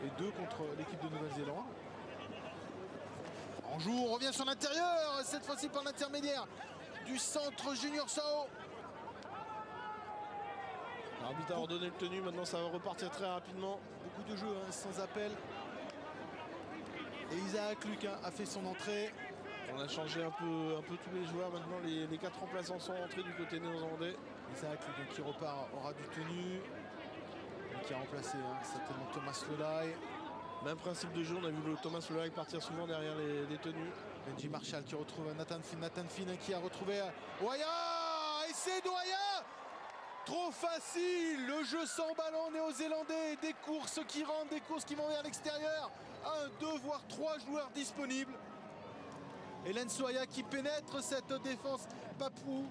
et 2 contre l'équipe de Nouvelle-Zélande. On joue, on revient sur l'intérieur, cette fois-ci par l'intermédiaire du centre Junior Sao. L'arbitre a ordonné le tenu, maintenant ça va repartir très rapidement. Beaucoup de jeux hein, sans appel. Et Isaac Luc a fait son entrée. On a changé un peu tous les joueurs. Maintenant les 4 remplaçants sont entrés du côté néo-zélandais. Isaac Luc qui repart aura du tenu. Qui a remplacé hein, certainement Thomas Lolai. Même principe de jeu, on a vu le Thomas Lolai partir souvent derrière les tenues. Benji Marshall qui retrouve Nathan Finn. Nathan Finn qui a retrouvé Waya. Et c'est Waya. Trop facile, le jeu sans ballon néo-zélandais, des courses qui rentrent, des courses qui vont vers l'extérieur. 1, 2, voire 3 joueurs disponibles. Et Lensoaya qui pénètre cette défense papou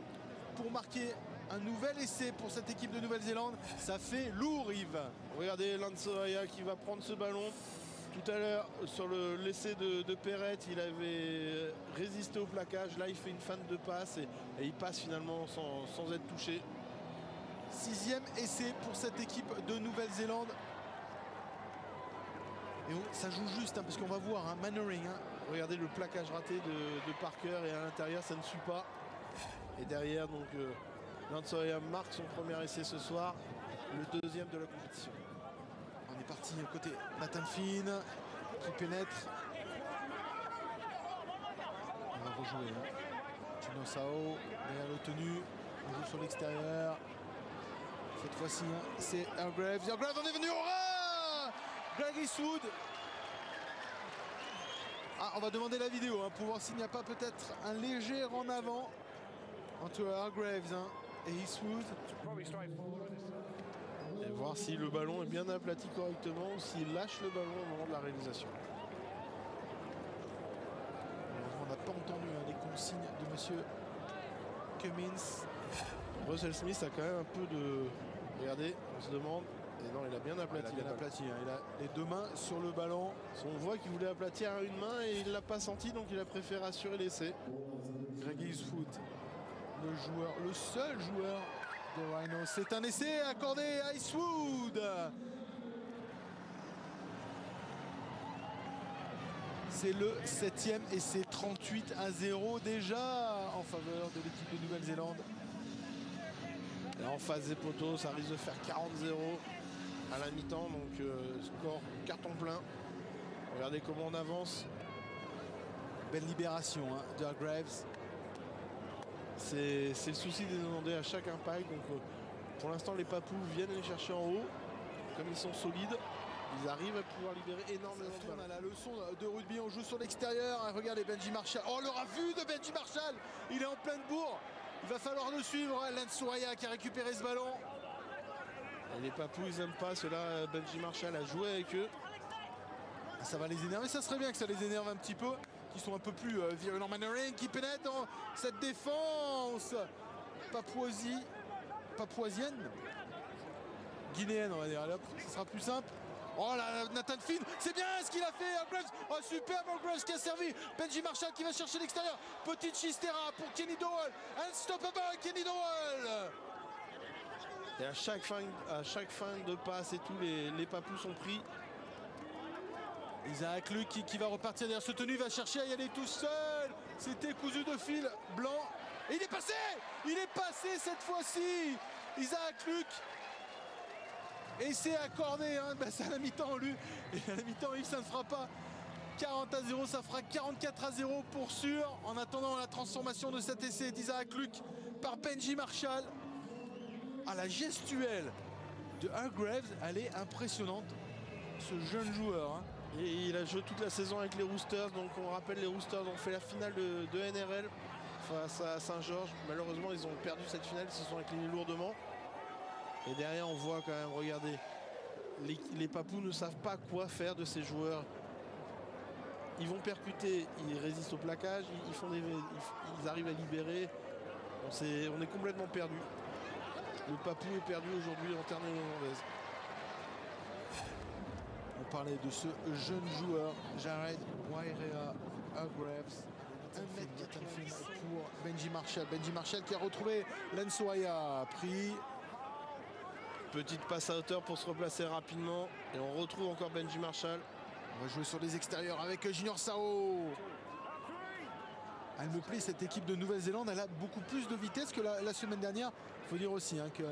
pour marquer un nouvel essai pour cette équipe de Nouvelle-Zélande. Ça fait lourd, Yves. Regardez Lensoaya qui va prendre ce ballon. Tout à l'heure, sur l'essai de Perret, il avait résisté au plaquage. Là, il fait une feinte de passe et il passe finalement sans être touché. 6e essai pour cette équipe de Nouvelle-Zélande. Et ça joue juste, hein, parce qu'on va voir Mannering. Regardez le plaquage raté de Parker et à l'intérieur, ça ne suit pas. Et derrière, donc, Lensoaya marque son premier essai ce soir, le 2e de la compétition. On est parti côté Nathan Finn qui pénètre. On va rejouer. Tino Sao derrière le tenu. On joue sur l'extérieur. Cette fois-ci, c'est Hargreaves. Hargreaves, on est venu au ras. Greg Eastwood. Ah, on va demander la vidéo pour voir s'il n'y a pas peut-être un léger en avant entre Hargreaves et Eastwood. Et voir si le ballon est bien aplati correctement ou s'il lâche le ballon au moment de la réalisation. On n'a pas entendu les consignes de monsieur Cummins. Russell Smith a quand même un peu de... Regardez, on se demande. Et non, il a bien aplati. Il a bien aplati. Il a les 2 mains sur le ballon. On voit qu'il voulait aplatir à une main et il ne l'a pas senti, donc il a préféré assurer l'essai. Greg Eastwood, le seul joueur des Rhinos. C'est un essai accordé à Eastwood. C'est le 7e et c'est 38-0 déjà en faveur de l'équipe de Nouvelle-Zélande. Et en face des poteaux, ça risque de faire 40-0 à la mi-temps, donc score carton plein. Regardez comment on avance. Belle libération de Hargreaves. C'est le souci des Néerlandais à chaque impact. Donc pour l'instant, les Papous viennent les chercher en haut. Comme ils sont solides, ils arrivent à pouvoir libérer énormément de ballons. À la leçon de rugby, on joue sur l'extérieur. Regardez Benji Marshall. Oh, le ravu de Benji Marshall. Il est en pleine bourre. Il va falloir le suivre. Lensoaya qui a récupéré ce ballon. Et les Papous, ils n'aiment pas cela. Benji Marshall a joué avec eux. Ça va les énerver. Ça serait bien que ça les énerve un petit peu. Qui sont un peu plus virulents. Mannering qui pénètre dans cette défense papouasienne. Guinéenne, on va dire. Allez, hop, ce sera plus simple. Oh là, Nathan Finn, c'est bien ce qu'il a fait. Hargreaves, oh superbe Hargreaves qui a servi. Benji Marshall qui va chercher l'extérieur. Petite Chistera pour Kenny Dowell. Unstoppable Kenny Dowell. Et à chaque fin de passe et tout, les Papous sont pris. Isaac Luc qui va repartir derrière ce tenu, va chercher à y aller tout seul. C'était cousu de fil blanc. Et il est passé. Il est passé cette fois-ci. Isaac Luc. Et c'est accordé, c'est à la mi-temps lui. Et à la mi-temps, Yves, ça ne fera pas 40-0, ça fera 44-0 pour sûr. En attendant la transformation de cet essai d'Isaac Luc par Benji Marshall. À la gestuelle de Hargreaves, elle est impressionnante. Ce jeune joueur. Et il a joué toute la saison avec les Roosters. Donc on rappelle, les Roosters ont fait la finale de NRL face à Saint-Georges. Malheureusement, ils ont perdu cette finale, ils se sont inclinés lourdement. Et derrière, on voit quand même, regardez, les Papous ne savent pas quoi faire de ces joueurs. Ils vont percuter, ils résistent au plaquage, ils arrivent à libérer. On est complètement perdu. Le Papou est perdu aujourd'hui en terre néerlandaise. On parlait de ce jeune joueur, Jared Wairea Hargreaves. 1m85 pour Benji Marshall. Benji Marshall qui a retrouvé Lensoaya, pris. Petite passe à hauteur pour se replacer rapidement. Et on retrouve encore Benji Marshall. On va jouer sur les extérieurs avec Junior Sao. Elle me plaît cette équipe de Nouvelle-Zélande. Elle a beaucoup plus de vitesse que la semaine dernière. Il faut dire aussi que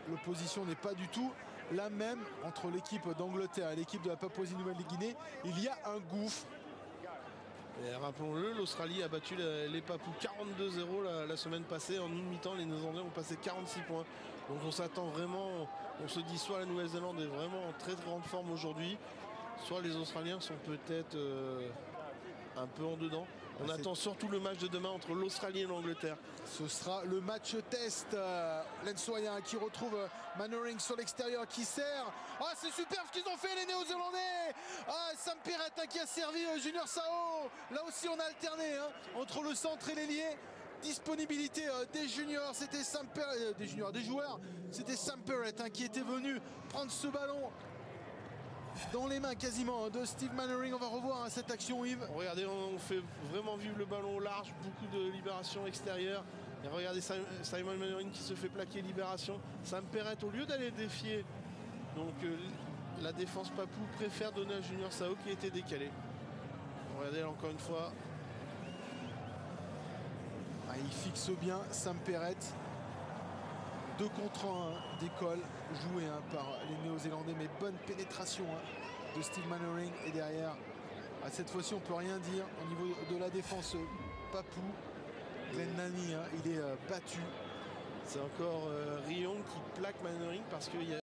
l'opposition n'est pas du tout la même entre l'équipe d'Angleterre et l'équipe de la Papouasie-Nouvelle-Guinée. Il y a un gouffre. Et rappelons-le, l'Australie a battu les Papous 42-0 la semaine passée. En une mi-temps, les Néo-Zélandais ont passé 46 points. Donc on s'attend vraiment, on se dit soit la Nouvelle-Zélande est vraiment en très grande forme aujourd'hui, soit les Australiens sont peut-être un peu en dedans. On attend surtout le match de demain entre l'Australie et l'Angleterre. Ce sera le match test. Lensoyen qui retrouve Mannering sur l'extérieur qui sert. Ah, c'est super ce qu'ils ont fait les Néo-Zélandais. Ah, Sam Perrett qui a servi Junior Sao. Là aussi on a alterné entre le centre et l'ailier. Disponibilité des juniors, c'était Sam Perrett, des joueurs, c'était Sam Perrett qui était venu prendre ce ballon dans les mains quasiment de Steve Mannering. On va revoir cette action, Yves. Regardez, on fait vraiment vivre le ballon au large, beaucoup de libération extérieure. Et regardez Simon Mannering qui se fait plaquer, libération. Sam Perrett, au lieu d'aller défier, donc la défense papou préfère donner à Junior Sao qui a été décalé. Regardez encore une fois. Ah, il fixe bien Sam Perrett. 2 contre 1 d'école joué par les Néo-Zélandais, mais bonne pénétration de Steve Mannering. Et derrière, cette fois-ci on peut rien dire au niveau de la défense papou. Glenn Nani, il est battu. C'est encore Rion qui plaque Mannering parce qu'il y a